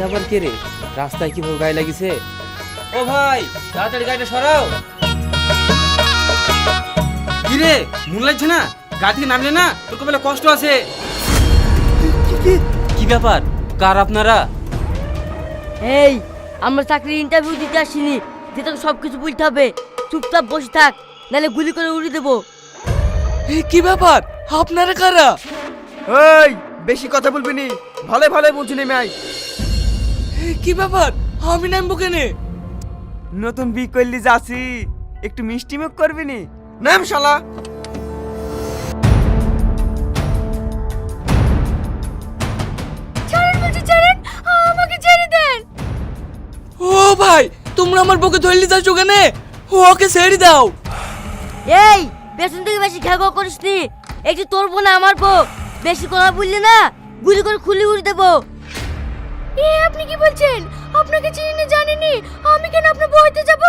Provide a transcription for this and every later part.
আবার কে রে? রাস্তায় কিভাবে গায়ে লাগিছে? ও ভাই, তাড়াতাড়ি গাড়িটা সরাও। কি রে, মন লাগছে না? গাড়ি থেকে নামলে না, তোর কপালে কষ্ট আছে। কি ব্যাপার? কার আপনারা? এই, আমরা চাকরির ইন্টারভিউ দিতে আসিনি যে তোকে সব কিছু বলতে হবে। চুপচাপ বসে থাক, নাহলে গুলি করে উড়িয়ে দেবো। কি ব্যাপার? আপনারা কারা? এই, বেশি কথা বলবি নি, ভালো ভালো বলছি নেমে আয়। কি ব্যাপার? আমি নামবো কেনে? নতুন বি করলি যাচ্ছি, একটু মিষ্টি মুখ করবি নি? নাম শালা। ছাড়েন বলছি, ছাড়েন, আমাকে ছেড়ে দেন। ও ভাই, তোমরা আমার বুকে ধরলি যাচ্ছ কেনে? ওকে ছেড়ে দাও। এই, পেছন থেকে বেশি ঘেঘো করিস নি। একটু তোর বোন আমার বউ, বেশি কথা বললি না গুলি করে খুলি উড়িয়ে দেবো। এ আপনি কি বলছেন? আপনাকে চিনি না জানিনি, আমি কেন আপনার বউ হতে যাব?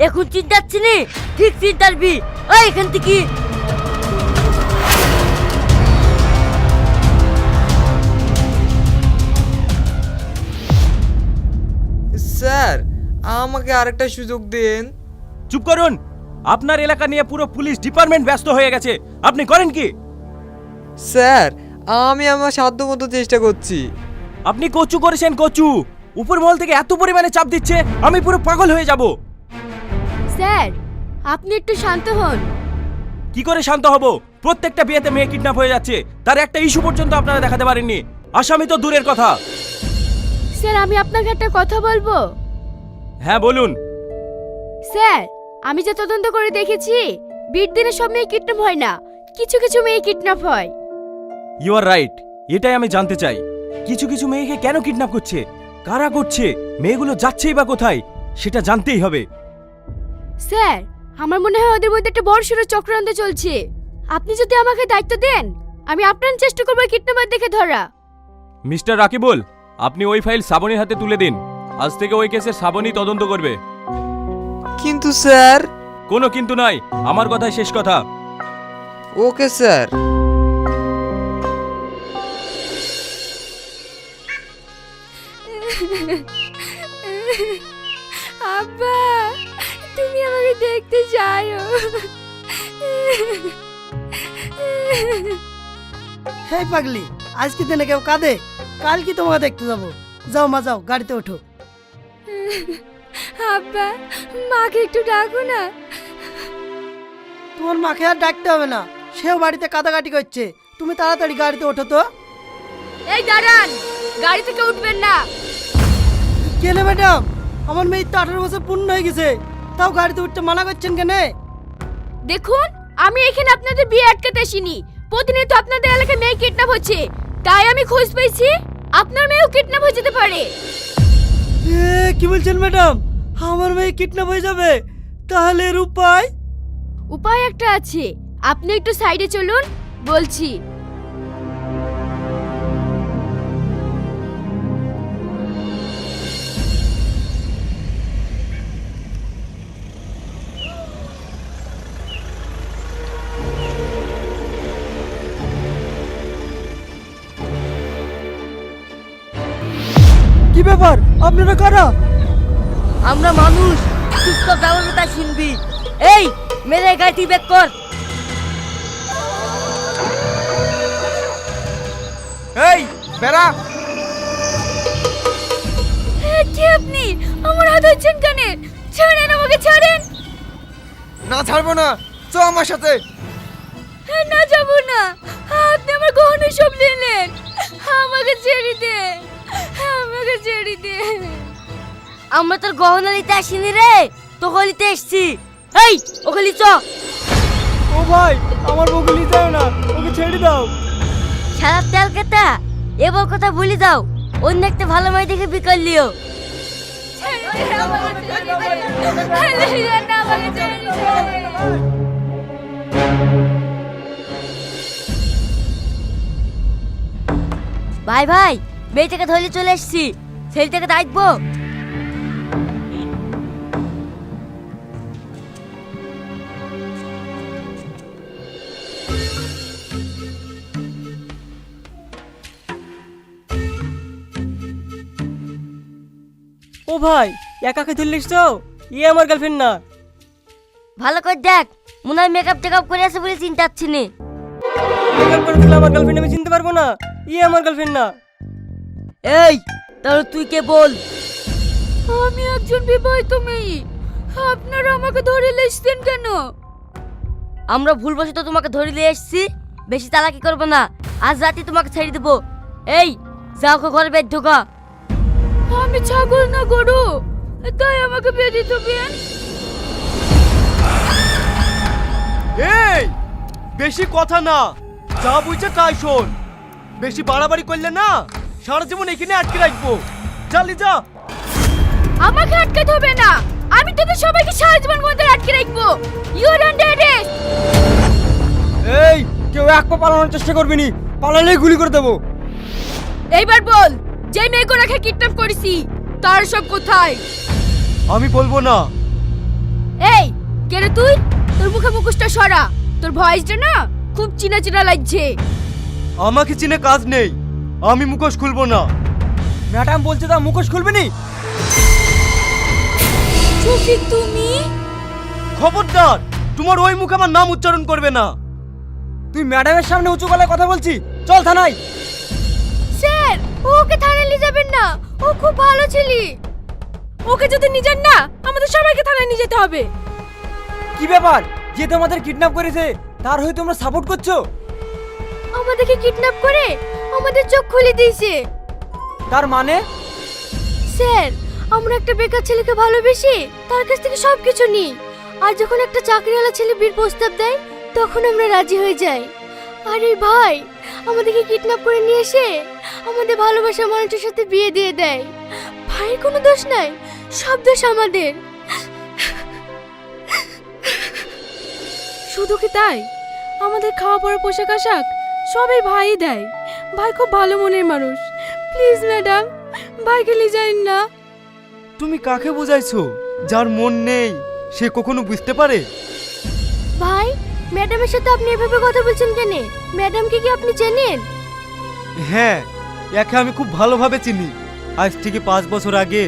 এখন চিন্তাচ্ছি নি, ঠিক চিন্তারবি। ওই এখান থেকে স্যার, আমাকে আরেকটা সুযোগ দিন। চুপ করুন। আপনার এলাকা নিয়ে পুরো পুলিশ ডিপার্টমেন্ট ব্যস্ত হয়ে গেছে, আপনি করেন কি? স্যার, আমি আমার সাধ্যমতো চেষ্টা করছি। আপনি কচু করেছেন কচু। উপর মহল থেকে এত পরিমাণে চাপ দিচ্ছে, আমি পুরো পাগল হয়ে যাব। স্যার, আপনি একটু শান্ত হন। কি করে শান্ত হব? প্রত্যেকটা বিয়েতে মেয়ে কিডন্যাপ হয়ে যাচ্ছে, তার একটা ইস্যু পর্যন্ত আপনারা দেখাতে পারেননি। আসামি তো দূরের কথা। স্যার, আমি আপনাকে একটা কথা বলবো। হ্যাঁ বলুন। স্যার, আমি যে তদন্ত করে দেখেছি, বিয়ের দিনে সব মেয়ে কিডন্যাপ হয় না, কিছু কিছু মেয়ে কিডন্যাপ হয়। ইউ আর রাইট, এটাই আমি জানতে চাই। কিছু কিছু মেয়েকে কেন কিডন্যাপ করছে, কারা করছে, মেয়েগুলো যাচ্ছেই বা কোথায়, সেটা জানতেই হবে। স্যার, আমার মনে হয় ওদের মধ্যে একটা বড়সড় চক্রান্ত চলছে। আপনি যদি আমাকে দায়িত্ব দেন, আমি আপনার চেষ্টা করবো কিডন্যাপার দেখে ধরা। মিস্টার রাকিবুল, আপনি ওই ফাইল শ্রাবণীর হাতে তুলে দিন। আজ থেকে ওই কেসের শ্রাবণী তদন্ত করবে। কিন্তু স্যার। কোনো কিন্তু নাই, আমার কথাই শেষ কথা। Okay sir. আব্বা, তুমি আমাকে দেখতে যাও। হে পাগলি, আজকে দিনে কেউ কাঁদে? কাল কি তোমাকে দেখতে যাবো? যাও মা, যাও, গাড়িতে ওঠো। আব্বা, মাকে একটু ডাকো না। তোমার মাকে আর ডাকতে হবে না, সেও বাড়িতে কাদাকাটি করছে। তুমি তাড়াতাড়ি গাড়িতে ওঠো তো। এই দাঁড়ান, গাড়ি থেকে উঠবেন না। কেন ম্যাডাম? আমার মেয়ের তো 18 বছর পূর্ণ হয়ে গেছে, তাও গাড়িতে উঠতে মানা করছেন কেন? দেখুন, আমি এখানে আপনাদের বিয়ে আটকাতে আসিনি। প্রতিনিয়ত আপনাদের এলাকায় মেয়ে কিডন্যাপ হচ্ছে, তাই আমি খোঁজ পেয়েছি আপনার মেয়েও কিডন্যাপ হয়ে যেতে পারে। কি বলছেন ম্যাডাম? আমার মেয়ে কিডন্যাপ হয়ে যাবে? তাহলে এর উপায়? উপায় একটা আছে, আপনি একটু সাইডে চলুন, বলছি। কি ব্যাপার? আপনারা কারা? আমরা মানুষ, চুপচাপ যাওয়ার তাই শুনবি। এই, মেরে গাড়ি ব্যাক কর। এই, বেড়া। কে আপনি? আমার হাত ধরছেন কেন? ছাড়েন আমাকে, ছাড়েন। না ছাড়বো না, চো আমার সাথে। না, যাব না। আপনি আমার গহনা সব নিলেন, আমাকে ছেড়ে দে, আমাকে ছেড়ে দে। আমরা তোর গহনা নিতে আসিনি রে, তোকে নিতে এসছি। এই, ওকে চ। ও ভাই, আমার বউকে নিয়ে যাও না, ওকে ছেড়ে দাও। সারা তেল কেতা, এবার কথা বলি দাও, অন্য একটা ভালো মেয়ে দেখে বিকাল লিও। ভাই ভাই, মেয়েটাকে ধরে চলে এসছি, ছেলেটাকে দেখবো। ভাই একাকে ধরলিস তো আমার গার্লফ্রেন্ড না। ভালো করে দেখ, মনে হয় মেকআপ টেকআপ করে আছে বলে চিন্তা হচ্ছে না। মেকআপ করে দিলে আমার গার্লফ্রেন্ড আমি চিনতে পারবো না, আমার গার্লফ্রেন্ড না। এই তাহলে তুই কে বল? আমি একজন বিবাহিত মেয়ে, আপনারা আমাকে ধরে লেসছেন কেন? আমরা ভুলবশত তোমাকে ধরে নিয়ে এসেছি, বেশি চালাকি করবো না, আজ রাতে তোমাকে ছেড়ে দেবো। এই যাও ঘরে বের ঢোকা। আমি ছাগল না গরু, তাই আমাকে বেঁধে দেবেন? এই বেশি কথা না, যা বুঝছে তাই শোন। বেশি বাড়াবাড়ি করলে না সারা জীবন এখানে আটকে রাখবো। চালি যা। আমাকে আটকাতে হবে না, আমি তোদের সবাইকে সারা জীবন মধ্যে আটকে রাখবো। You are under arrest. এই কেউ এক পা পালানোর চেষ্টা করবি নি, পালালেই গুলি করে দেবো। এইবার বল, যে মেয়েগুলোকে কিডন্যাপ করেছি তার সব কোথায়? আমি বলবো না। এই কে রে তুই? তোর মুখে মুখোশটা সরা, তোর ভয়েসটা না খুব চিনা চিনা লাগছে। আমাকে চিনে কাজ নেই, আমি মুখোশ খুলবো না। ম্যাডাম বলছে তা মুখোশ খুলবি নি। শফিক তুমি? খবরদার, তোমার ওই মুখে আমার নাম উচ্চারণ করবে না। তুই ম্যাডামের সামনে উঁচু গলায় কথা বলছি, চল থানায়। স্যার ওকে থানায় নিয়ে যাবেন না, ও খুব ভালো ছেলে। ওকে যদি নিয়ে যান না, আমাদের সবাইকে থানায় নিয়ে যেতে হবে। কি ব্যাপার, যে তোমাদের কিডন্যাপ করেছে তার হয়ে তোমরা সাপোর্ট করছো? আমাদেরকে কিডন্যাপ করে আমাদের চোখ খুলে দিয়েছে। তার মানে? স্যার আমরা একটা বেকার ছেলেকে ভালোবেসে তার কাছ থেকে সবকিছু নিই, আর যখন একটা চাকরিওয়ালা ছেলে বিয়ের প্রস্তাব দেয় তখন আমরা রাজি হয়ে যাই। আর এই ভাই আমাদেরকে কিডন্যাপ করে নিয়ে এসে আমাদের ভালোবাসার মানুষের সাথে বিয়ে দিয়ে দেয়। ভাইয়ের কোনো দোষ নাই, সব দোষ আমাদের। শুধু কি তাই, আমাদের খাওয়া পড়া পোশাক আশাক সবই ভাই দেয়। ভাই খুব ভালো মনের মানুষ। প্লিজ ম্যাডাম, ভাইকে নিয়ে যান না। তুমি কাকে বোঝাইছো? যার মন নেই সে কখনো বুঝতে পারে? ভাই ম্যাডামের সাথে আপনি এভাবে কথা বলছেন কেন? ম্যাডামকে কি আপনি চেনেন? হ্যাঁ, একে আমি খুব ভালোভাবে চিনি, আজ থেকে 5 বছর আগে।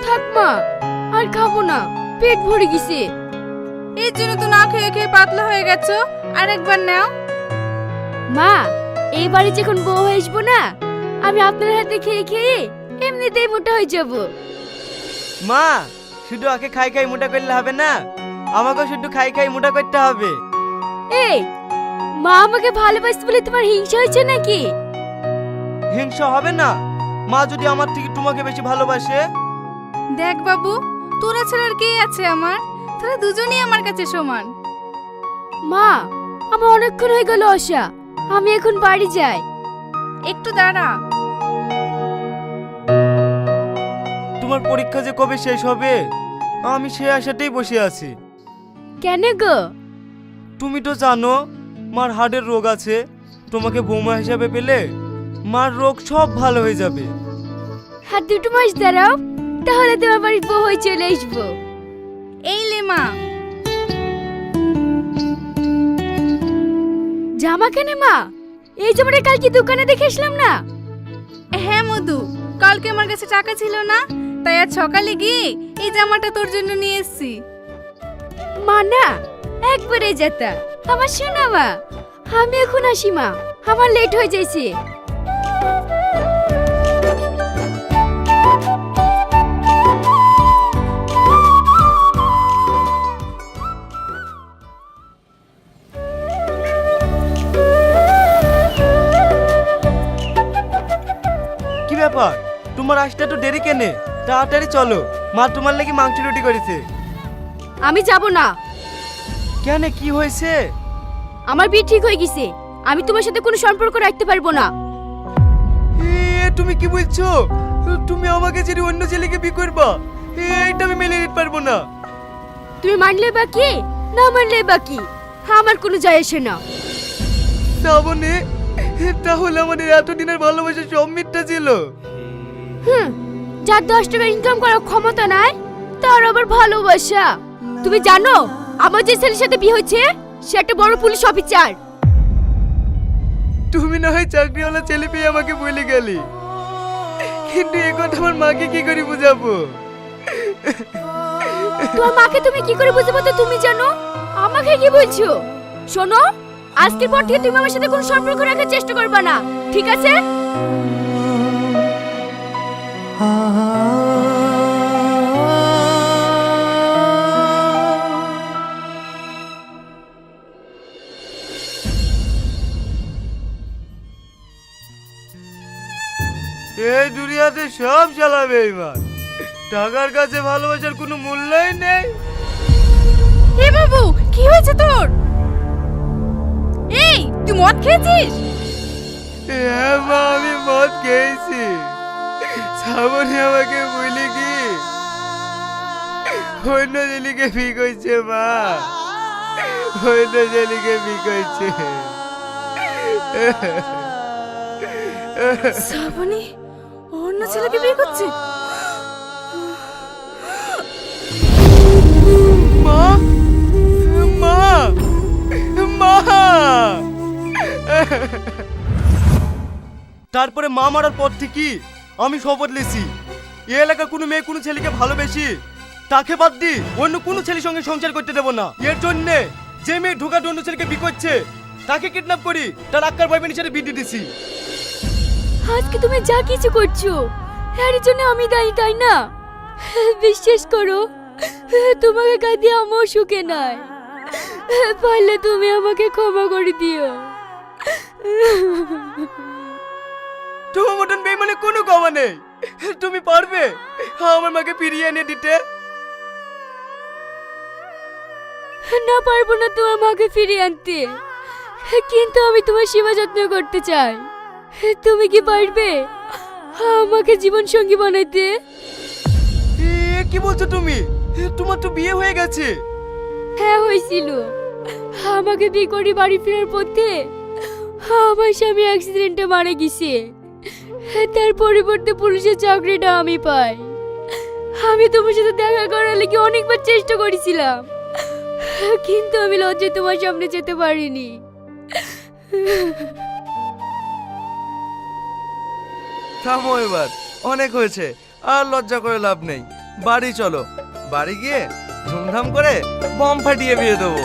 থাক মা, আর খাবো না, পেট ভরে গেছে। এর জন্য তো না খেয়ে খেয়ে পাতলা হয়ে গেছো, আরেকবার নাও। মা এই বাড়ি যখন বউ হয়ে আসবো না, আমি আপনার হাতে খেয়ে খেয়ে এমনিতেই মোটা হয়ে যাব। মা শুধু ওকে খাই খাই মোটা করলে হবে না, আমাকে শুধু খাই খাই মোটা করতে হবে। এই মা আমাকে ভালোবাসতে বলে তোমার হিংসা হয়েছে নাকি? হিংসা হবে না, মা যদি আমার থেকে তোমাকে বেশি ভালোবাসে। দেখ বাবু, তোরা ছাড়া আর কে আছে আমার? তোরা দুজনেই আমার কাছে সমান। মা আমার অনেকক্ষণ হয়ে গেল আসা, আমি এখন বাড়ি যাই। একটু দাঁড়া। তোমার পরীক্ষা যে কবে শেষ হবে আমি সে আশাতেই বসে আছি। কেন গো? তুমি তো জানো মার হার্টের রোগ আছে, তোমাকে বৌমা হিসাবে পেলে মার রোগ সব ভালো হয়ে যাবে। আর 2 মাস দাঁড়াও, তাহলে তোমার বাড়ির বউ হয়ে চলে আসবো। এই লে মা। জামা কেন মা? এই জামাটা কালকে দোকানে দেখে আসলাম না। হ্যাঁ মধু, কালকে আমার কাছে টাকা ছিল না, তাই আজ সকালে গিয়ে এই জামাটা তোর জন্য নিয়ে এসেছি। মা না, একবারে যেতা আমার শোনা মা। আমি এখন আসি মা, আমার লেট হয়ে যাইছে। কি ব্যাপার, তোমার আসতে তো দেরি কেনে? তাড়াতাড়ি চলো, মা তোমার লাগি মাংস রুটি করেছে। আমি যাব না। কেন, কি হয়েছে? আমার বিয়ে ঠিক হয়ে গেছে, আমি তোমার সাথে কোনো সম্পর্ক রাখতে পারবো না। তুমি কি বলছো? তুমি আমাকে ছেড়ে অন্য ছেলেকে বিয়ে করবা? এটা আমি মেনে নিতে পারবো না। তুমি মানলে বা কি, না মানলে বা কি, আমার কোনো যায় আসে না। শ্রাবণী, তাহলে আমাদের এতদিনের ভালোবাসা সব মিথ্যা ছিল? যার 10 টাকা ইনকাম করার ক্ষমতা নাই তার আবার ভালোবাসা। তুমি জানো আমার যে ছেলের সাথে বিয়ে হয়েছে সে একটা বড় পুলিশ অফিসার। তুমি না হয় চাকরিওয়ালা ছেলে পেয়ে আমাকে বলে গেলি, কিন্তু এ কথা আমার মাকে কি করে বুঝাবো? তোমার মাকে তুমি কি করে বুঝাবো তো তুমি জানো? আমাকে কি বলছো? শোনো, আজকের পর থেকে তুমি আমার সাথে কোনো সম্পর্ক রাখার চেষ্টা করবে না, ঠিক আছে? এই দুনিয়াতে সব চালাবে বেঈমান। টাকার কাছে ভালোবাসার কোনো মূল্যই নেই। হে বাবু, কি হয়েছে তোর? এই, তুই মদ খেয়েছিস? হ্যাঁ মা, আমি মদ খেয়েছি। শ্রাবণী আমাকে বলি কি অন্য জেলিকে বিয়ে করছে মা, অন্য জেলিকে বিয়ে করছে। শ্রাবণী অন্য ছেলেকে বিয়ে করছে? মা, মা, মা। তারপরে মা মারার পর থেকে আমি শপথ নিয়েছি, এই এলাকার কোনো মেয়ে কোনো ছেলেকে ভালোবেসি তাকে বাদ দি অন্য কোনো ছেলের সঙ্গে সংসার করতে দেবো না। এর জন্য যে মেয়ে ঢোকা অন্য ছেলেকে বিয়ে করছে তাকে কিডন্যাপ করি তার আক্কার বয়ফ্রেন্ড হিসেবে বিয়ে দিয়ে দিছি। আজকে তুমি যা কিছু করছো এর জন্য আমি দায়ী, তাই না? বিশ্বাস করো, তোমাকে কাঁদিয়ে আমার সুখে নাই। পারলে তুমি আমাকে ক্ষমা করে দিও। তোমার মতন বেঈমানে কোনো ক্ষমা নেই। তুমি পারবে আমার মাকে ফিরিয়ে এনে দিতে? না, পারবো না তোমার মাকে ফিরিয়ে আনতে, কিন্তু আমি তোমার সেবা যত্ন করতে চাই। তুমি কি পারবে আমাকে জীবন সঙ্গী বানাইতে? কি বলছো তুমি? তোমার তো বিয়ে হয়ে গেছে। হ্যাঁ, হয়েছিল। আমাকে বিয়ে করে বাড়ি ফেরার পথে আমার স্বামী অ্যাক্সিডেন্টে মারা গেছে। তার পরিবর্তে পুলিশের চাকরিটা আমি পাই। আমি তোমার সাথে দেখা করার লাগি অনেকবার চেষ্টা করেছিলাম, কিন্তু আমি লজ্জায় তোমার সামনে যেতে পারিনি। থামো এবার, অনেক হয়েছে, আর লজ্জা করে লাভ নেই। বাড়ি চলো, বাড়ি গিয়ে ধুমধাম করে বম ফাটিয়ে বিয়ে দেবো।